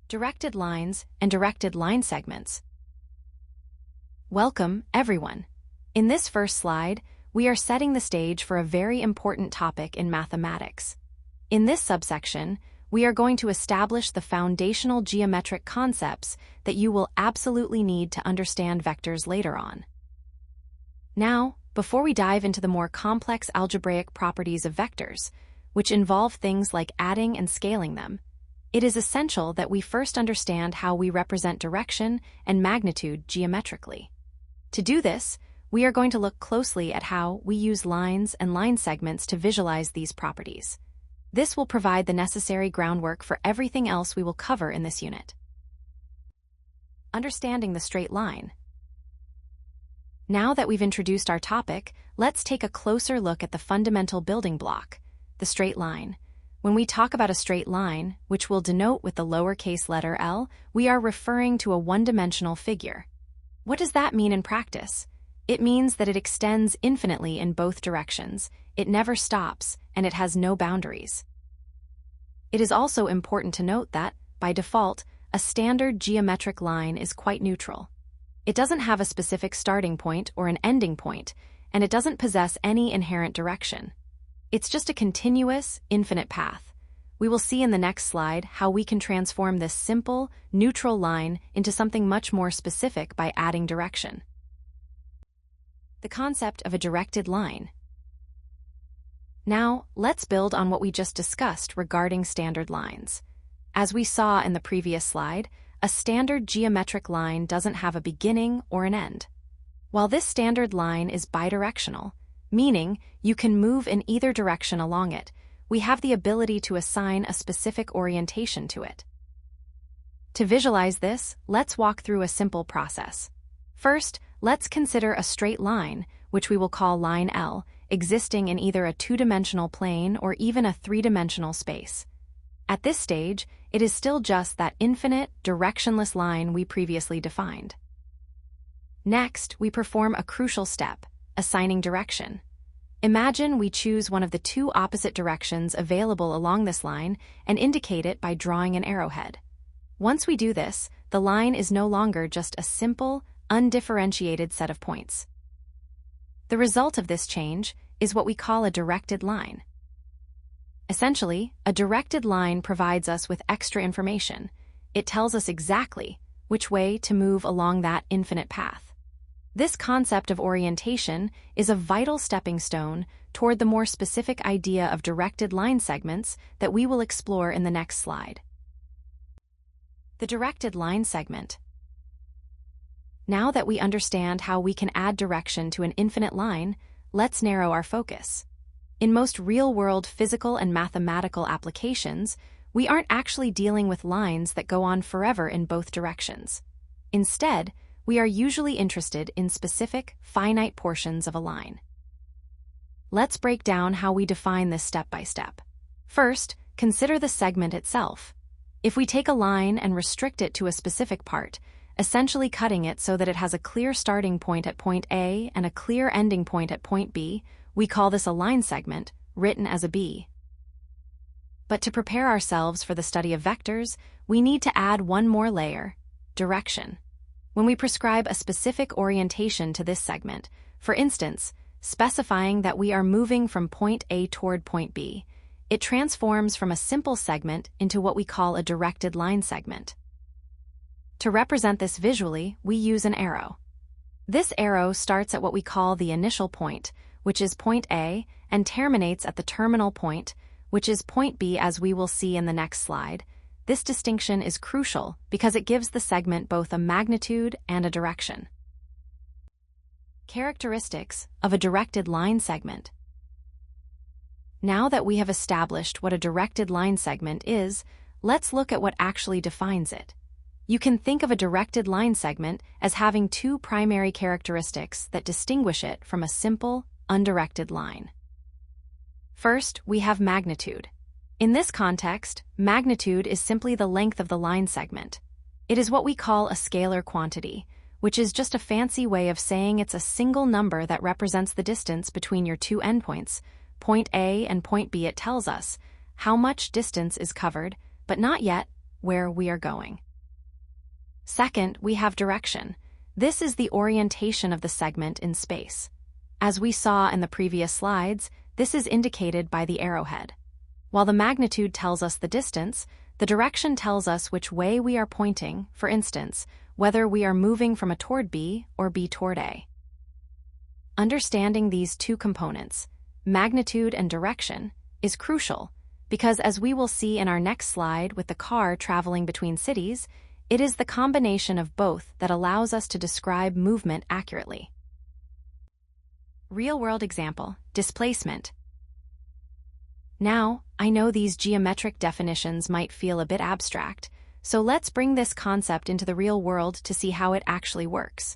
Directed lines and directed line segments. Welcome, everyone. In this first slide, we are setting the stage for a very important topic in mathematics. In this subsection, we are going to establish the foundational geometric concepts that you will absolutely need to understand vectors later on. Now, before we dive into the more complex algebraic properties of vectors, which involve things like adding and scaling them, it is essential that we first understand how we represent direction and magnitude geometrically. To do this, we are going to look closely at how we use lines and line segments to visualize these properties. This will provide the necessary groundwork for everything else we will cover in this unit. Understanding the straight line. Now that we've introduced our topic, let's take a closer look at the fundamental building block, the straight line. When we talk about a straight line, which we'll denote with the lowercase letter L, we are referring to a one-dimensional figure. What does that mean in practice? It means that it extends infinitely in both directions, it never stops, and it has no boundaries. It is also important to note that, by default, a standard geometric line is quite neutral. It doesn't have a specific starting point or an ending point, and it doesn't possess any inherent direction. It's just a continuous, infinite path. We will see in the next slide how we can transform this simple, neutral line into something much more specific by adding direction. The concept of a directed line. Now, let's build on what we just discussed regarding standard lines. As we saw in the previous slide, a standard geometric line doesn't have a beginning or an end. While this standard line is bidirectional, meaning you can move in either direction along it, we have the ability to assign a specific orientation to it. To visualize this, let's walk through a simple process. First, let's consider a straight line, which we will call line L, existing in either a two-dimensional plane or even a three-dimensional space. At this stage, it is still just that infinite, directionless line we previously defined. Next, we perform a crucial step, assigning direction. Imagine we choose one of the two opposite directions available along this line and indicate it by drawing an arrowhead. Once we do this, the line is no longer just a simple, undifferentiated set of points. The result of this change is what we call a directed line. Essentially, a directed line provides us with extra information. It tells us exactly which way to move along that infinite path. This concept of orientation is a vital stepping stone toward the more specific idea of directed line segments that we will explore in the next slide. The directed line segment. Now that we understand how we can add direction to an infinite line, let's narrow our focus. In most real-world physical and mathematical applications, we aren't actually dealing with lines that go on forever in both directions. Instead, we are usually interested in specific, finite portions of a line. Let's break down how we define this step by step. First, consider the segment itself. If we take a line and restrict it to a specific part, essentially cutting it so that it has a clear starting point at point A and a clear ending point at point B, we call this a line segment, written as a B. But to prepare ourselves for the study of vectors, we need to add one more layer, direction. When we prescribe a specific orientation to this segment, for instance, specifying that we are moving from point A toward point B, it transforms from a simple segment into what we call a directed line segment. To represent this visually, we use an arrow. This arrow starts at what we call the initial point, which is point A, and terminates at the terminal point, which is point B, as we will see in the next slide. This distinction is crucial because it gives the segment both a magnitude and a direction. Characteristics of a directed line segment. Now that we have established what a directed line segment is, let's look at what actually defines it. You can think of a directed line segment as having two primary characteristics that distinguish it from a simple, undirected line. First, we have magnitude. In this context, magnitude is simply the length of the line segment. It is what we call a scalar quantity, which is just a fancy way of saying it's a single number that represents the distance between your two endpoints, point A and point B. It tells us how much distance is covered, but not yet where we are going. Second, we have direction. This is the orientation of the segment in space. As we saw in the previous slides, this is indicated by the arrowhead. While the magnitude tells us the distance, the direction tells us which way we are pointing, for instance, whether we are moving from A toward B or B toward A. Understanding these two components, magnitude and direction, is crucial because, as we will see in our next slide with the car traveling between cities, it is the combination of both that allows us to describe movement accurately. Real-world example, displacement. Now, I know these geometric definitions might feel a bit abstract, so let's bring this concept into the real world to see how it actually works.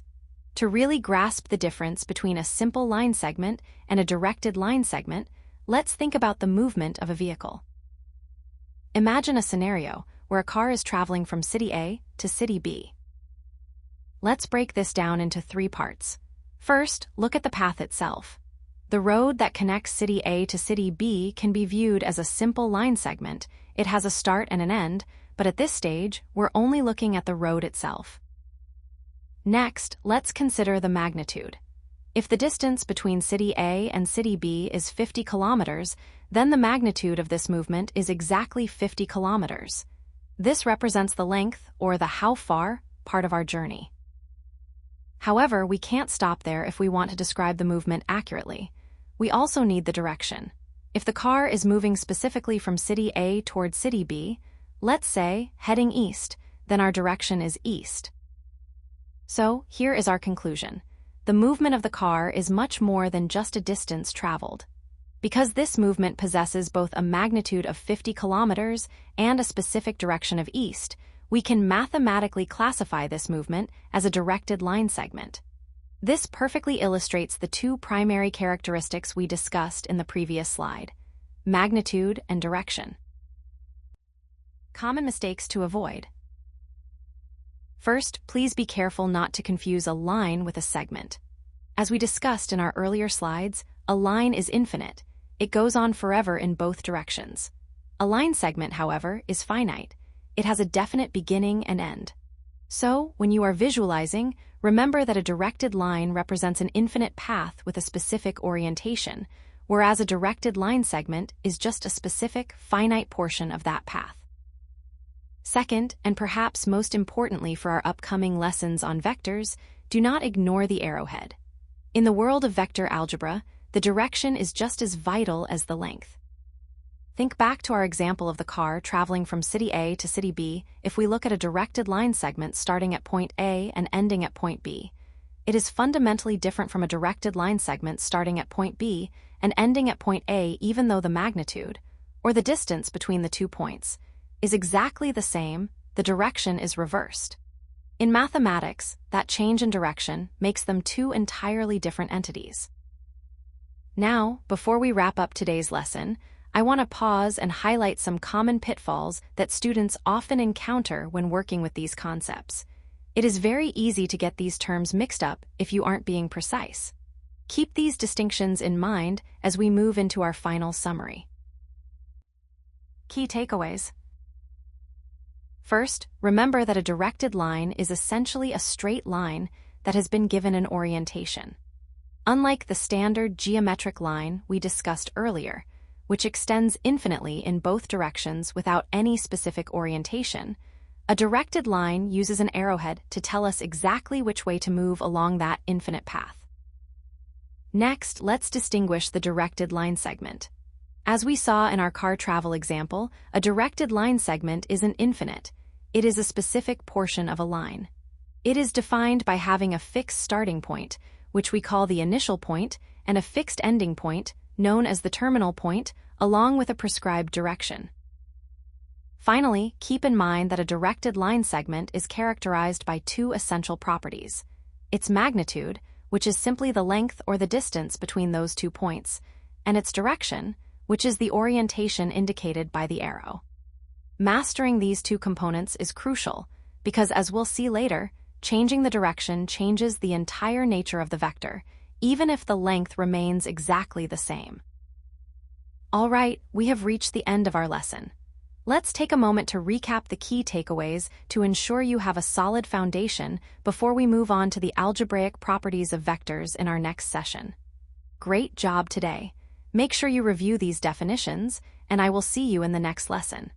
To really grasp the difference between a simple line segment and a directed line segment, let's think about the movement of a vehicle. Imagine a scenario where a car is traveling from city A to city B. Let's break this down into 3 parts. First, look at the path itself. The road that connects city A to city B can be viewed as a simple line segment. It has a start and an end, but at this stage, we're only looking at the road itself. Next, let's consider the magnitude. If the distance between city A and city B is 50 kilometers, then the magnitude of this movement is exactly 50 kilometers. This represents the length, or the how far, part of our journey. However, we can't stop there if we want to describe the movement accurately. We also need the direction. If the car is moving specifically from city A toward city B, let's say heading east, then our direction is east. So, here is our conclusion. The movement of the car is much more than just a distance traveled. Because this movement possesses both a magnitude of 50 kilometers and a specific direction of east, we can mathematically classify this movement as a directed line segment. This perfectly illustrates the 2 primary characteristics we discussed in the previous slide: magnitude and direction. Common mistakes to avoid. First, please be careful not to confuse a line with a segment. As we discussed in our earlier slides, a line is infinite. It goes on forever in both directions. A line segment, however, is finite. It has a definite beginning and end. So, when you are visualizing, remember that a directed line represents an infinite path with a specific orientation, whereas a directed line segment is just a specific, finite portion of that path. Second, and perhaps most importantly for our upcoming lessons on vectors, do not ignore the arrowhead. In the world of vector algebra, the direction is just as vital as the length. Think back to our example of the car traveling from city A to city B. If we look at a directed line segment starting at point A and ending at point B, it is fundamentally different from a directed line segment starting at point B and ending at point A, even though the magnitude, or the distance between the 2 points, is exactly the same. The direction is reversed. In mathematics, that change in direction makes them 2 entirely different entities. Now, before we wrap up today's lesson, I want to pause and highlight some common pitfalls that students often encounter when working with these concepts. It is very easy to get these terms mixed up if you aren't being precise. Keep these distinctions in mind as we move into our final summary. Key takeaways. First, remember that a directed line is essentially a straight line that has been given an orientation. Unlike the standard geometric line we discussed earlier, which extends infinitely in both directions without any specific orientation, a directed line uses an arrowhead to tell us exactly which way to move along that infinite path. Next, let's distinguish the directed line segment. As we saw in our car travel example, a directed line segment isn't infinite. It is a specific portion of a line. It is defined by having a fixed starting point, which we call the initial point, and a fixed ending point, known as the terminal point, along with a prescribed direction. Finally, keep in mind that a directed line segment is characterized by 2 essential properties: its magnitude, which is simply the length or the distance between those 2 points, and its direction, which is the orientation indicated by the arrow. Mastering these 2 components is crucial because, as we'll see later, changing the direction changes the entire nature of the vector, even if the length remains exactly the same. All right, we have reached the end of our lesson. Let's take a moment to recap the key takeaways to ensure you have a solid foundation before we move on to the algebraic properties of vectors in our next session. Great job today! Make sure you review these definitions, and I will see you in the next lesson.